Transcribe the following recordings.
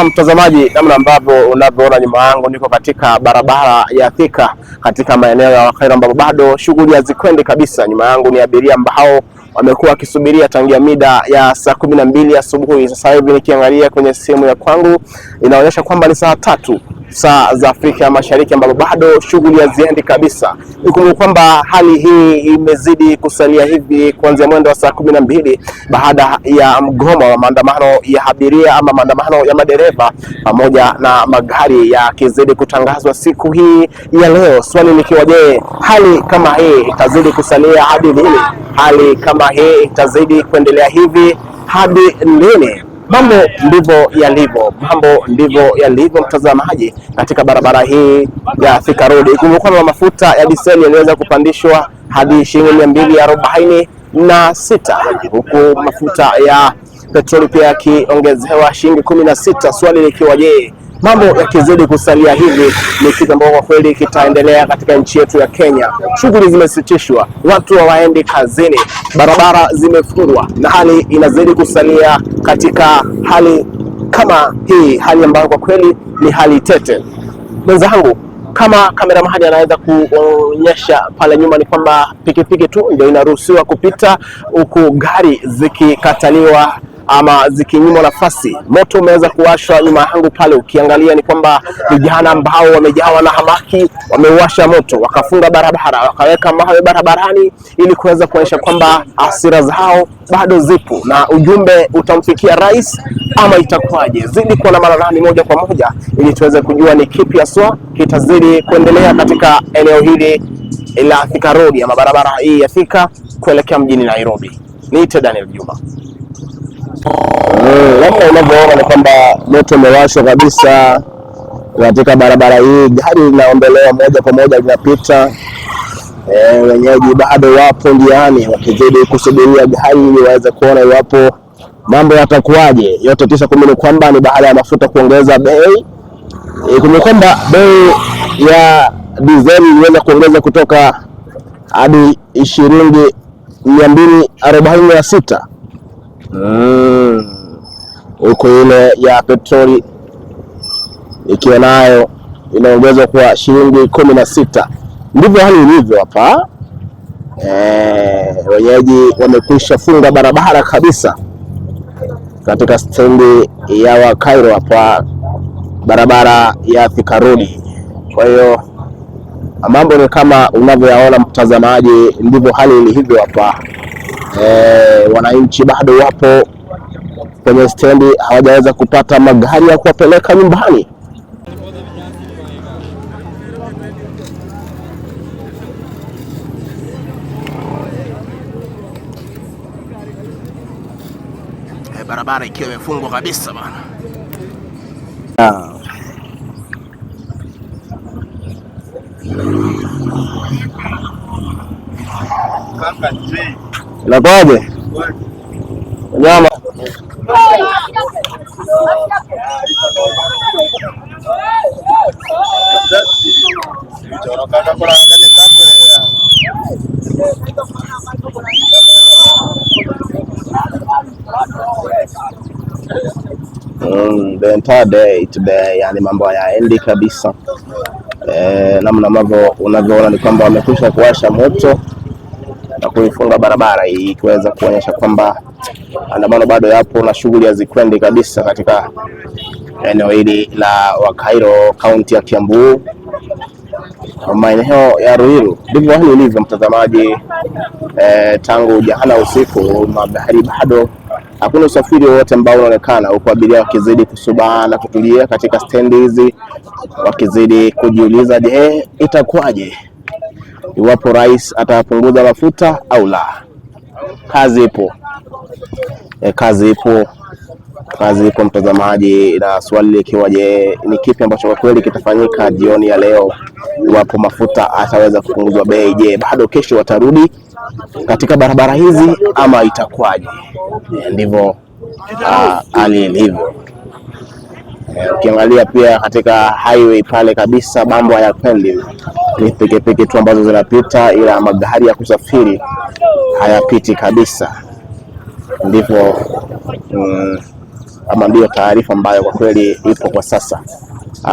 mtazamaji, namna ambavyo unavyoona nyuma yangu, niko katika barabara ya Thika katika maeneo ya Wakairo ambapo bado shughuli hazikwendi kabisa. Nyuma yangu ni abiria ambao wamekuwa wakisubiria tangia mida ya saa 12 asubuhi. Sasa hivi nikiangalia kwenye simu ya kwangu inaonyesha kwamba ni saa 3 saa za Afrika Mashariki ambapo bado shughuli haziendi kabisa. Nikumbuka kwamba hali hii imezidi kusalia hivi kuanzia mwendo wa saa 12 baada ya mgomo wa maandamano ya abiria ama maandamano ya madereva pamoja na magari yakizidi kutangazwa siku hii ya leo. Swali likiwa, je, hali kama hii itazidi kusalia hadi lini? Hali kama hii itazidi kuendelea hivi hadi lini? Mambo ndivyo yalivyo mtazamaji, katika barabara hii ya Thika Road. Ikumbuka kwamba mafuta ya diseli yaliweza kupandishwa hadi shilingi 246 huku mafuta ya petroli pia yakiongezewa shilingi 16. Swali likiwa, je, mambo yakizidi kusalia hivi ni kitu ambacho kwa kweli kitaendelea katika nchi yetu ya Kenya? Shughuli zimesitishwa, watu hawaendi kazini, barabara zimefungwa na hali inazidi kusalia katika hali kama hii, hali ambayo kwa kweli ni hali tete. Mwenzangu, kama kameramani anaweza kuonyesha pale nyuma, ni kwamba pikipiki tu ndio inaruhusiwa kupita huku gari zikikataliwa ama zikinyimwa nafasi. Moto umeweza kuwashwa nyuma yangu pale, ukiangalia ni kwamba vijana ambao wamejawa na hamaki wameuasha moto, wakafunga barabara, wakaweka mawe barabarani ili kuweza kuonyesha kwamba hasira zao bado zipo na ujumbe utamfikia rais ama itakuwaje. Zidi kuwa na manani moja kwa moja ili tuweze kujua ni kipi haswa kitazidi kuendelea katika eneo hili la Thika Road ama barabara hii ya Thika kuelekea mjini Nairobi. Niite Daniel Juma. Namna unavyoona ni kwamba moto umewashwa kabisa katika barabara hii, gari linaondolewa moja kwa moja linapita. Wenyeji bado wapo njiani wakizidi kusubiria gari ili waweze kuona iwapo mambo yatakuwaje. Yote tisa kumbe ni kwamba ni baada ya mafuta kuongeza bei. Kumbe kwamba bei ya dizeli iliweza kuongeza kutoka hadi shilingi 246 huko ile ya petroli ikiwa nayo inaongezwa kwa shilingi 16. Ndivyo hali ilivyo hapa. Wenyeji wamekwisha funga barabara kabisa katika stendi ya Wakairo hapa barabara ya Thika Road. Kwa hiyo mambo ni kama unavyoyaona mtazamaji, ndivyo hali ilivyo hapa. Wananchi bado wapo kwenye stendi, hawajaweza kupata magari ya kuwapeleka nyumbani. Barabara ikiwa imefungwa kabisa bana. Inakuwaje? Nyama. The entire day today, yani mambo hayaendi kabisa. Namna ambavyo unavyoona ni kwamba wamekwisha kuwasha moto na kuifunga barabara hii kuweza kuonyesha kwamba maandamano bado yapo na shughuli hazikwendi kabisa katika eneo hili la Wakairo, kaunti ya Kiambu, maeneo ya Ruiru. Ndivyo hali ilivyo mtazamaji. Tangu jana usiku magari bado hakuna usafiri wote ambao unaonekana, huku abiria wakizidi kusubaa na kutulia katika stendi hizi wakizidi kujiuliza, je, itakuwaje iwapo rais atapunguza mafuta au la? Kazi ipo. Kazi ipo mtazamaji, na swali likiwa, je, ni kipi ambacho kwa kweli kitafanyika jioni ya leo iwapo mafuta ataweza kupunguzwa bei? Je, bado kesho watarudi katika barabara hizi ama itakuwaje? Ndivyo hali ilivyo. Ukiangalia pia katika highway pale kabisa mambo hayakwendi, ni pikipiki tu ambazo zinapita, ila magari ya kusafiri hayapiti kabisa. Ndivyo ama ndio taarifa ambayo kwa kweli ipo kwa sasa.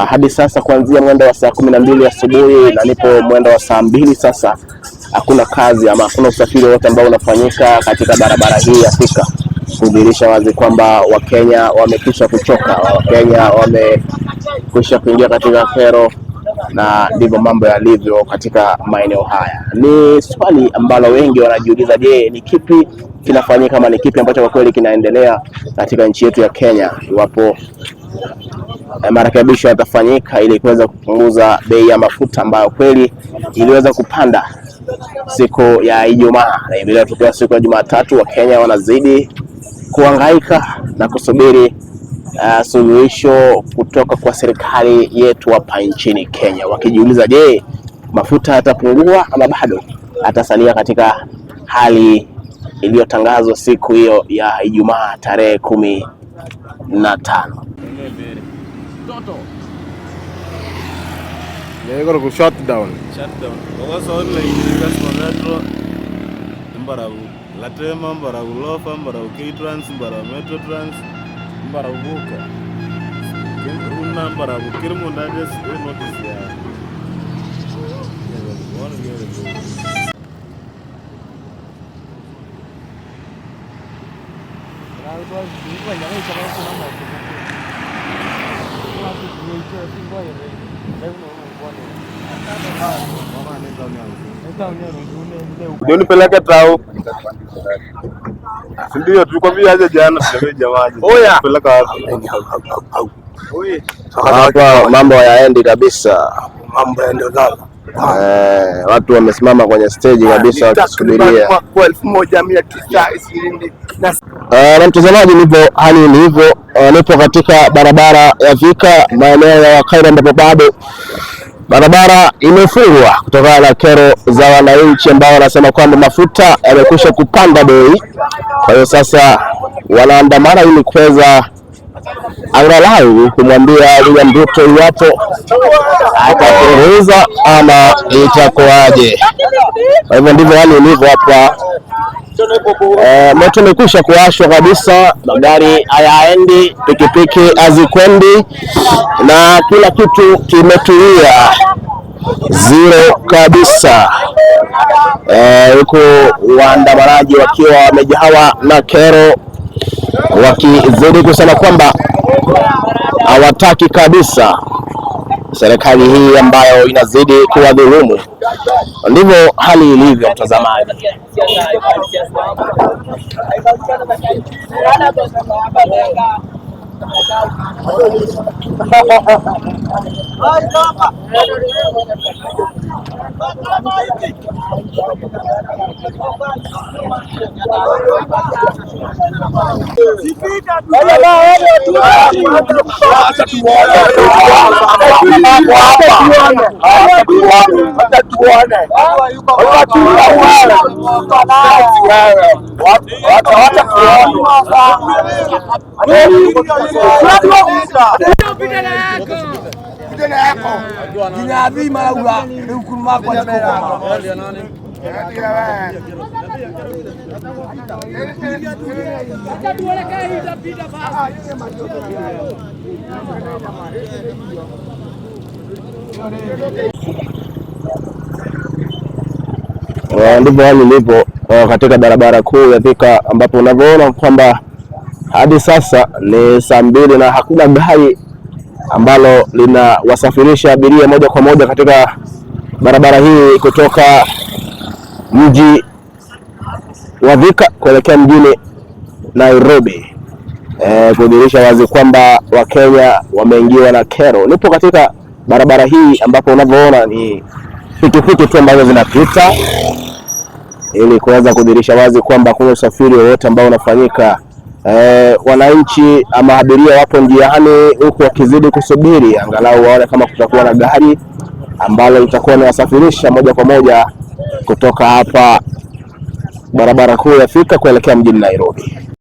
Hadi sasa kuanzia mwendo wa saa 12 asubuhi na nipo mwendo wa saa 2 sasa, hakuna kazi ama hakuna usafiri wote ambao unafanyika katika barabara hii ya Thika, kudhihirisha wazi kwamba Wakenya wamekwisha kuchoka, Wakenya wamekwisha kuingia katika kero, na ndivyo mambo yalivyo katika maeneo haya. Ni swali ambalo wengi wanajiuliza, je, ni kipi kinafanyika ama ni kipi ambacho kwa kweli kinaendelea katika nchi yetu ya Kenya, iwapo marekebisho yatafanyika ili kuweza kupunguza bei ya mafuta ambayo kweli iliweza kupanda siku ya Ijumaa, na hivi leo tukiwa siku ya Jumatatu, Wakenya wanazidi kuhangaika na kusubiri suluhisho kutoka kwa serikali yetu hapa nchini Kenya, wakijiuliza, je, mafuta yatapungua ama bado atasalia katika hali iliyotangazwa siku hiyo ya Ijumaa tarehe 15. Latema mbara ulofa mbara K-Trans mbara Metro Trans mbara uvuka runa mbara ukirmu ndajes notice ya ndio nipeleke tao. Ndio tulikwambia aje jana tuelewe jamani. Oya. Peleka wapi? Hapa mambo hayaendi kabisa. Mambo yaende sana. Watu wamesimama kwenye stage kabisa wakisubiria. Kwa 1920. Na mtazamaji, nipo hali ilivyo, nipo katika barabara ya Thika, maeneo ya Wakaira, ambapo bado barabara imefungwa kutokana na kero za wananchi ambao wanasema kwamba mafuta yamekwisha kupanda bei. Kwa hiyo sasa wanaandamana ili kuweza angalau kumwambia William Ruto iwapo atapunguza ama itakuwaje. Kwa hivyo ndivyo hali ilivyo hapa. Moto umekwisha kuwashwa kabisa, magari hayaendi, pikipiki hazikwendi, na kila kitu kimetulia zero kabisa, huku waandamanaji wakiwa wamejawa na kero, wakizidi kusema kwamba hawataki kabisa serikali hii ambayo inazidi kuwadhulumu. Ndivyo hali ilivyo, mtazamaji. Ndivyo hali ilivyo katika barabara kuu ya Thika, ambapo unavyoona kwamba hadi sasa ni saa 2 na hakuna gari ambalo linawasafirisha abiria moja kwa moja katika barabara hii kutoka mji wa Thika kuelekea mjini Nairobi, kudhihirisha wazi kwamba Wakenya wameingiwa na kero. Nipo katika barabara hii ambapo unavyoona ni pikipiki tu ambazo zinapita ili kuweza kudhihirisha wazi kwamba kuna usafiri wowote ambao unafanyika. Wananchi ama abiria wapo njiani huku wakizidi kusubiri angalau waone kama kutakuwa na gari ambalo litakuwa linawasafirisha moja kwa moja kutoka hapa barabara kuu ya Thika kuelekea mjini Nairobi.